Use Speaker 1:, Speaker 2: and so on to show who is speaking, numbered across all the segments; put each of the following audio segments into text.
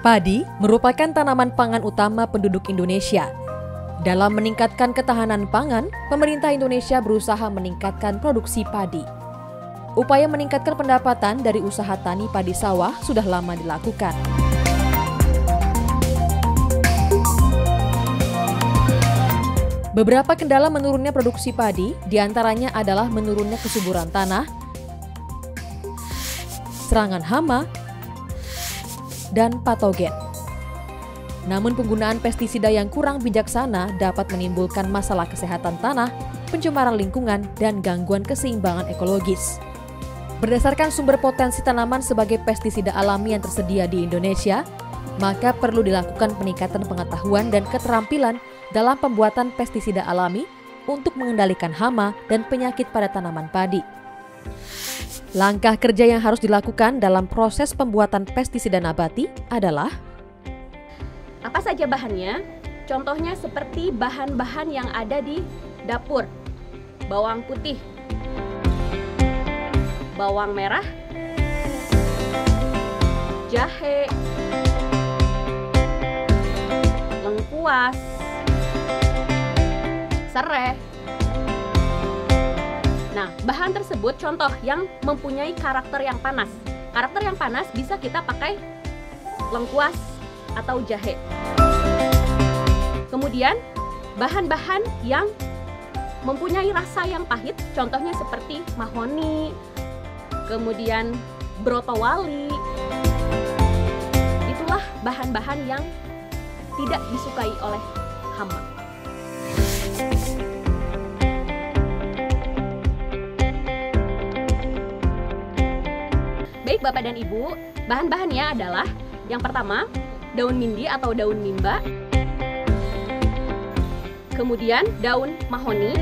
Speaker 1: Padi merupakan tanaman pangan utama penduduk Indonesia. Dalam meningkatkan ketahanan pangan, pemerintah Indonesia berusaha meningkatkan produksi padi. Upaya meningkatkan pendapatan dari usaha tani padi sawah sudah lama dilakukan. Beberapa kendala menurunnya produksi padi, diantaranya adalah menurunnya kesuburan tanah, serangan hama, dan patogen. Namun penggunaan pestisida yang kurang bijaksana dapat menimbulkan masalah kesehatan tanah, pencemaran lingkungan, dan gangguan keseimbangan ekologis. Berdasarkan sumber potensi tanaman sebagai pestisida alami yang tersedia di Indonesia, maka perlu dilakukan peningkatan pengetahuan dan keterampilan dalam pembuatan pestisida alami untuk mengendalikan hama dan penyakit pada tanaman padi. Langkah kerja yang harus dilakukan dalam proses pembuatan pestisida nabati adalah:
Speaker 2: apa saja bahannya? Contohnya seperti bahan-bahan yang ada di dapur. Bawang putih, bawang merah, jahe, lengkuas, serai. Nah, bahan tersebut contoh yang mempunyai karakter yang panas. Karakter yang panas bisa kita pakai lengkuas atau jahe. Kemudian, bahan-bahan yang mempunyai rasa yang pahit, contohnya seperti mahoni, kemudian brotowali. Itulah bahan-bahan yang tidak disukai oleh hama. Baik Bapak dan Ibu, bahan-bahannya adalah yang pertama, daun mindi atau daun mimba, kemudian daun mahoni,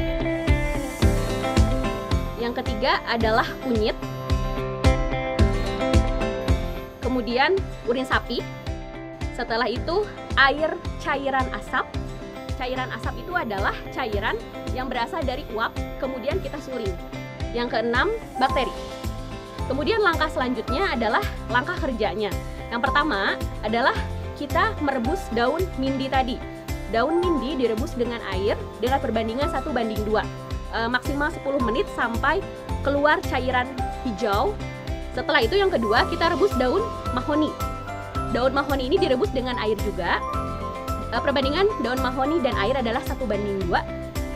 Speaker 2: yang ketiga adalah kunyit, kemudian urin sapi, setelah itu air cairan asap. Cairan asap itu adalah cairan yang berasal dari uap, kemudian kita suling. Yang keenam, bakteri. Kemudian langkah selanjutnya adalah langkah kerjanya. Yang pertama adalah kita merebus daun mindi tadi. Daun mindi direbus dengan air dengan perbandingan 1:2. Maksimal 10 menit sampai keluar cairan hijau. Setelah itu yang kedua kita rebus daun mahoni. Daun mahoni ini direbus dengan air juga. Perbandingan daun mahoni dan air adalah 1:2.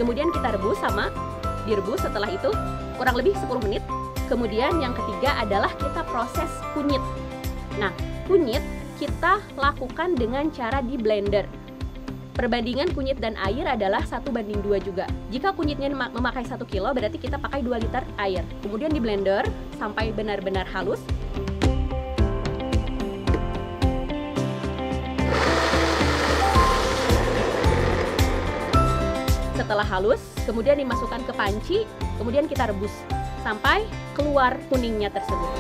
Speaker 2: Kemudian kita direbus setelah itu kurang lebih 10 menit. Kemudian yang ketiga adalah kita proses kunyit. Nah, kunyit kita lakukan dengan cara di blender. Perbandingan kunyit dan air adalah 1:2 juga. Jika kunyitnya memakai 1 kilo, berarti kita pakai 2 liter air. Kemudian di blender sampai benar-benar halus. Setelah halus, kemudian dimasukkan ke panci, kemudian kita rebus sampai keluar kuningnya tersebut.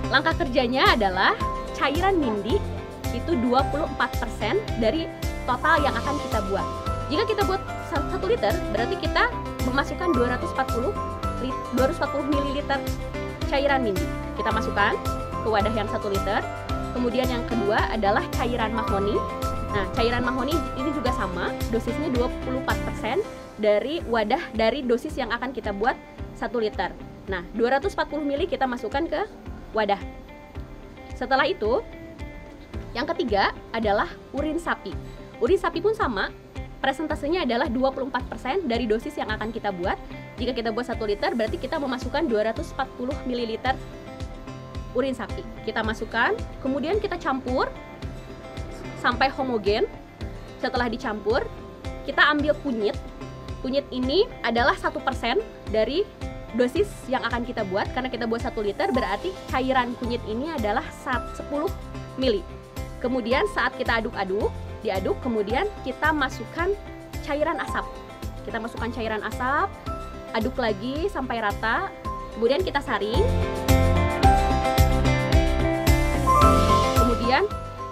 Speaker 2: Langkah kerjanya adalah cairan mindi itu 24% dari total yang akan kita buat. Jika kita buat 1 liter, berarti kita memasukkan 240 ml cairan mindi. Kita masukkan ke wadah yang 1 liter. Kemudian yang kedua adalah cairan mahoni. Nah, cairan mahoni ini juga sama, dosisnya 24% dari wadah dari dosis yang akan kita buat 1 liter. Nah, 240 ml kita masukkan ke wadah. Setelah itu, yang ketiga adalah urin sapi. Urin sapi pun sama, presentasenya adalah 24% dari dosis yang akan kita buat. Jika kita buat 1 liter, berarti kita memasukkan 240 ml urin sapi. Kita masukkan, kemudian kita campur sampai homogen. Setelah dicampur, kita ambil kunyit. Kunyit ini adalah 1% dari dosis yang akan kita buat. Karena kita buat 1 liter, berarti cairan kunyit ini adalah 10 ml. Kemudian saat kita diaduk, kemudian kita masukkan cairan asap. Kita masukkan cairan asap, aduk lagi sampai rata, kemudian kita saring. Kemudian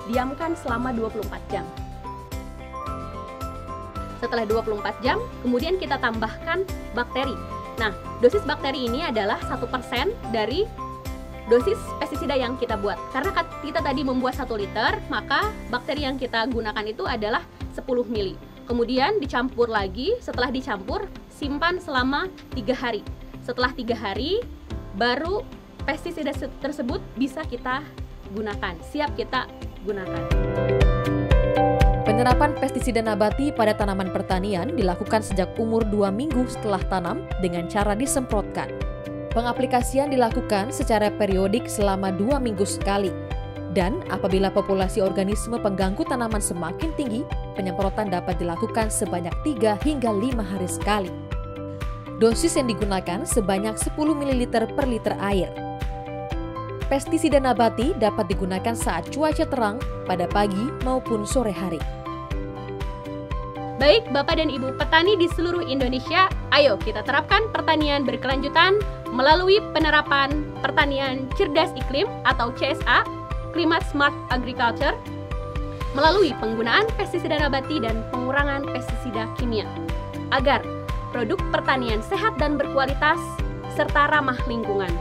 Speaker 2: diamkan selama 24 jam. Setelah 24 jam, kemudian kita tambahkan bakteri. Nah, dosis bakteri ini adalah 1% dari dosis pestisida yang kita buat. Karena kita tadi membuat 1 liter, maka bakteri yang kita gunakan itu adalah 10 mili. Kemudian dicampur lagi, setelah dicampur, simpan selama 3 hari. Setelah 3 hari, baru pestisida tersebut bisa kita gunakan, siap kita gunakan.
Speaker 1: Penerapan pestisida nabati pada tanaman pertanian dilakukan sejak umur 2 minggu setelah tanam dengan cara disemprotkan. Pengaplikasian dilakukan secara periodik selama 2 minggu sekali. Dan apabila populasi organisme pengganggu tanaman semakin tinggi, penyemprotan dapat dilakukan sebanyak 3 hingga 5 hari sekali. Dosis yang digunakan sebanyak 10 ml per liter air. Pestisida nabati dapat digunakan saat cuaca terang pada pagi maupun sore hari.
Speaker 2: Baik Bapak dan Ibu petani di seluruh Indonesia, ayo kita terapkan pertanian berkelanjutan melalui penerapan pertanian cerdas iklim atau CSA, Climate Smart Agriculture, melalui penggunaan pestisida nabati dan pengurangan pestisida kimia, agar produk pertanian sehat dan berkualitas serta ramah lingkungan.